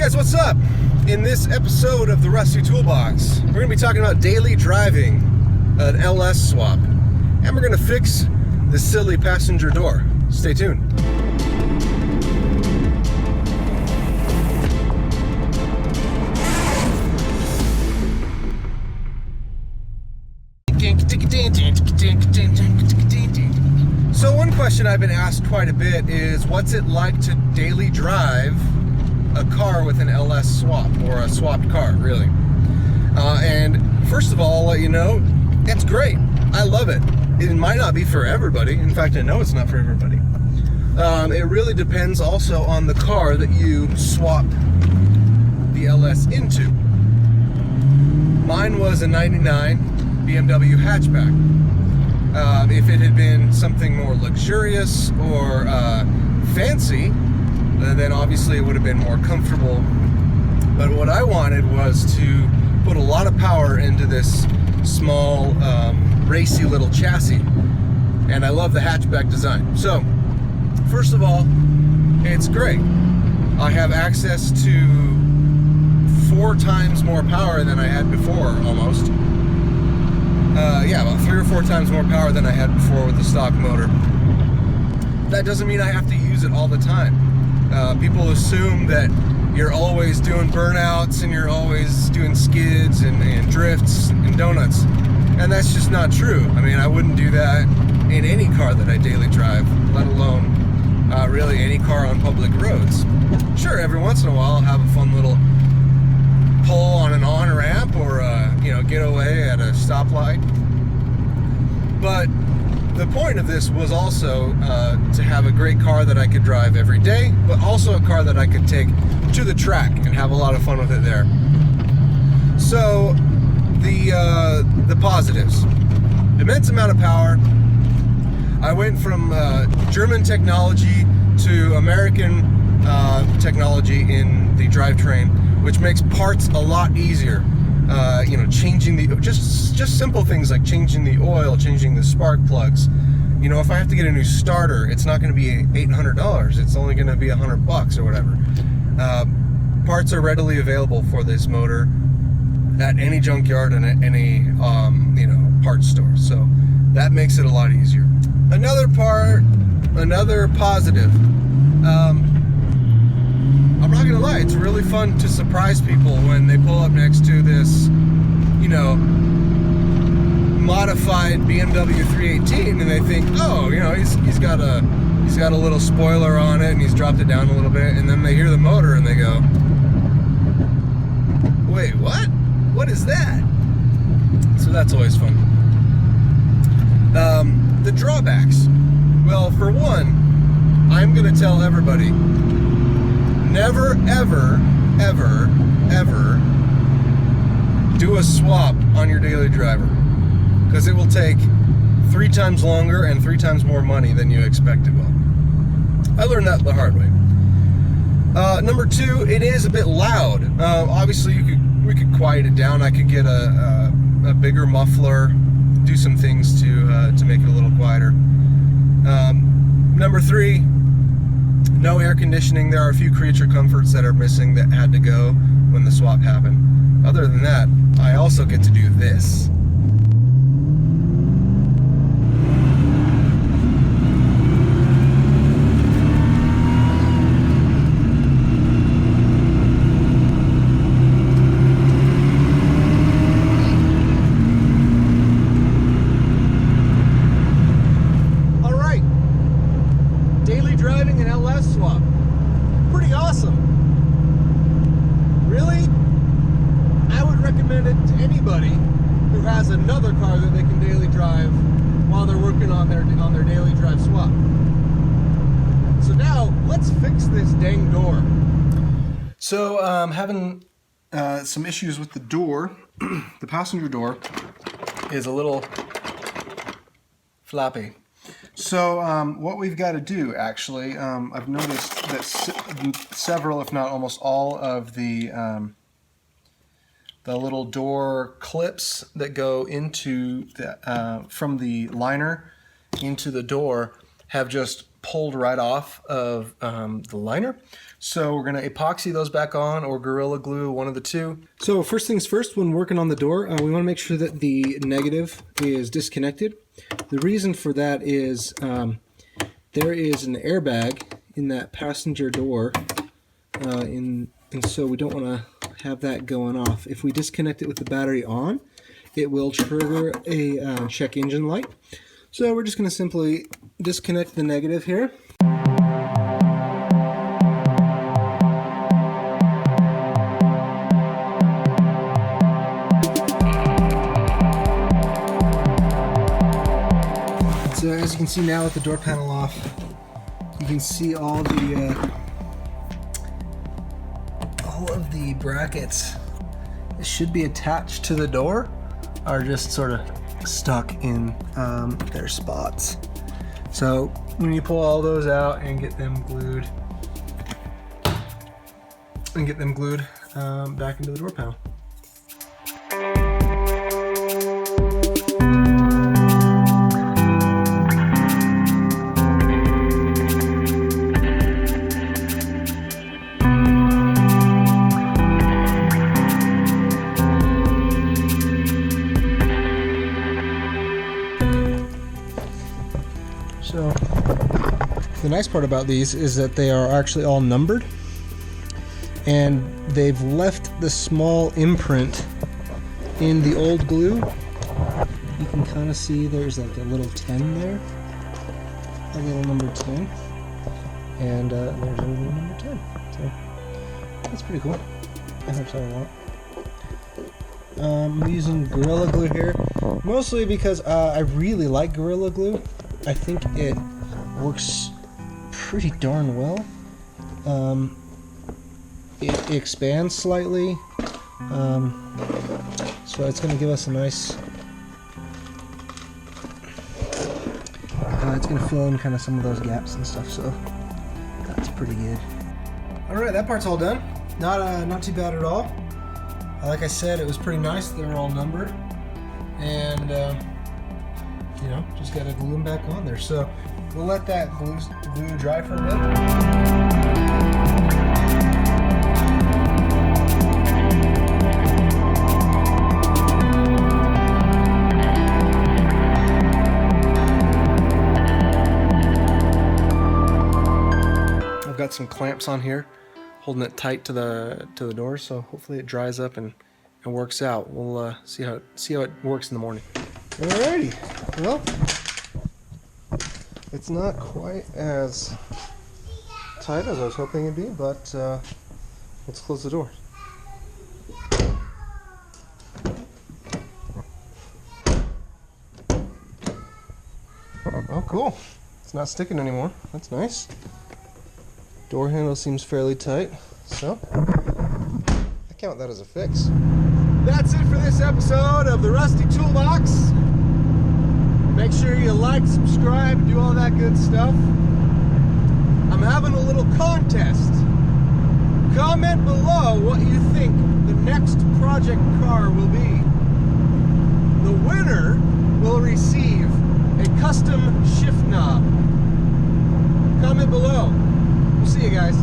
guys, what's up? In this episode of the Rusty Toolbox, we're going to be talking about daily driving an LS swap, and we're going to fix this silly passenger door. Stay tuned. So one question I've been asked quite a bit is, what's it like to daily drive a car with an LS swap, or a swapped car, really? And first of all, I'll let you know, it's great. I love it. It might not be for everybody. In fact, I know it's not for everybody. It really depends also on the car that you swap the LS into. Mine was a 99 BMW hatchback. If it had been something more luxurious or fancy, then obviously it would have been more comfortable. But what I wanted was to put a lot of power into this small, racy little chassis. And I love the hatchback design. So, first of all, it's great. I have access to 4 times more power than I had before, almost. Yeah, about 3 or 4 times more power than I had before with the stock motor. That doesn't mean I have to use it all the time. People assume that you're always doing burnouts and you're always doing skids and drifts and donuts. And that's just not true. I mean, I wouldn't do that in any car that I daily drive, let alone really any car on public roads. Sure, every once in a while I'll have a fun little pull on an on-ramp or get away at a stoplight. But the point of this was also to have a great car that I could drive every day, but also a car that I could take to the track and have a lot of fun with it there. So the positives: immense amount of power. I went from German technology to American technology in the drivetrain, which makes parts a lot easier. Changing the just simple things like changing the oil, changing the spark plugs. If I have to get a new starter, it's not going to be $800. It's only going to be $100 or whatever. Parts are readily available for this motor at any junkyard and at any parts store. So that makes it a lot easier. Another positive. I'm not gonna lie, it's really fun to surprise people when they pull up next to this, modified BMW 318, and they think, oh, he's got a little spoiler on it and he's dropped it down a little bit, and then they hear the motor and they go, wait, what? What is that? So that's always fun. The drawbacks. Well, for one, I'm gonna tell everybody, never, ever, ever, ever do a swap on your daily driver, because it will take 3 times longer and 3 times more money than you expected will. I learned that the hard way. Number 2, it is a bit loud. Obviously, we could quiet it down. I could get a bigger muffler, do some things to make it a little quieter. Number 3. No air conditioning. There are a few creature comforts that are missing that had to go when the swap happened. Other than that, I also get to do this. Driving an LS swap. Pretty awesome. Really? I would recommend it to anybody who has another car that they can daily drive while they're working on their daily drive swap. So now, let's fix this dang door. So, having some issues with the door. The passenger door is a little floppy. So what we've got to do, actually, I've noticed that several, if not almost all, of the little door clips that go into the from the liner into the door have just pulled right off of the liner. So we're gonna epoxy those back on or Gorilla Glue, one of the two. So first things first, when working on the door, we wanna make sure that the negative is disconnected. The reason for that is there is an airbag in that passenger door, and so we don't wanna have that going off. If we disconnect it with the battery on, it will trigger a check engine light. So we're just going to simply disconnect the negative here. So as you can see now with the door panel off, you can see all of the brackets that should be attached to the door are just sort of stuck in their spots. So when you pull all those out and get them glued back into the door panel. So the nice part about these is that they are actually all numbered, and they've left the small imprint in the old glue. You can kind of see there's like a little 10 there, a little number 10, and there's a little number 10. So that's pretty cool. That helps out a lot. I'm using Gorilla Glue here, mostly because I really like Gorilla Glue. I think it works pretty darn well. It expands slightly, so it's going to give us a nice, it's going to fill in kind of some of those gaps and stuff, so that's pretty good. Alright, that part's all done. Not too bad at all. Like I said, it was pretty nice. They were all numbered, and you know, just got to glue them back on there. So we'll let that glue dry for a bit. I've got some clamps on here holding it tight to the door, so hopefully it dries up and works out. We'll see how it works in the morning. Alrighty, well, it's not quite as tight as I was hoping it'd be, but let's close the door. Oh, cool. It's not sticking anymore. That's nice. Door handle seems fairly tight, so I count that as a fix. That's it for this episode of the Rusty Toolbox. Make sure you like, subscribe, do all that good stuff. I'm having a little contest. Comment below what you think the next project car will be. The winner will receive a custom shift knob. Comment below. We'll see you guys.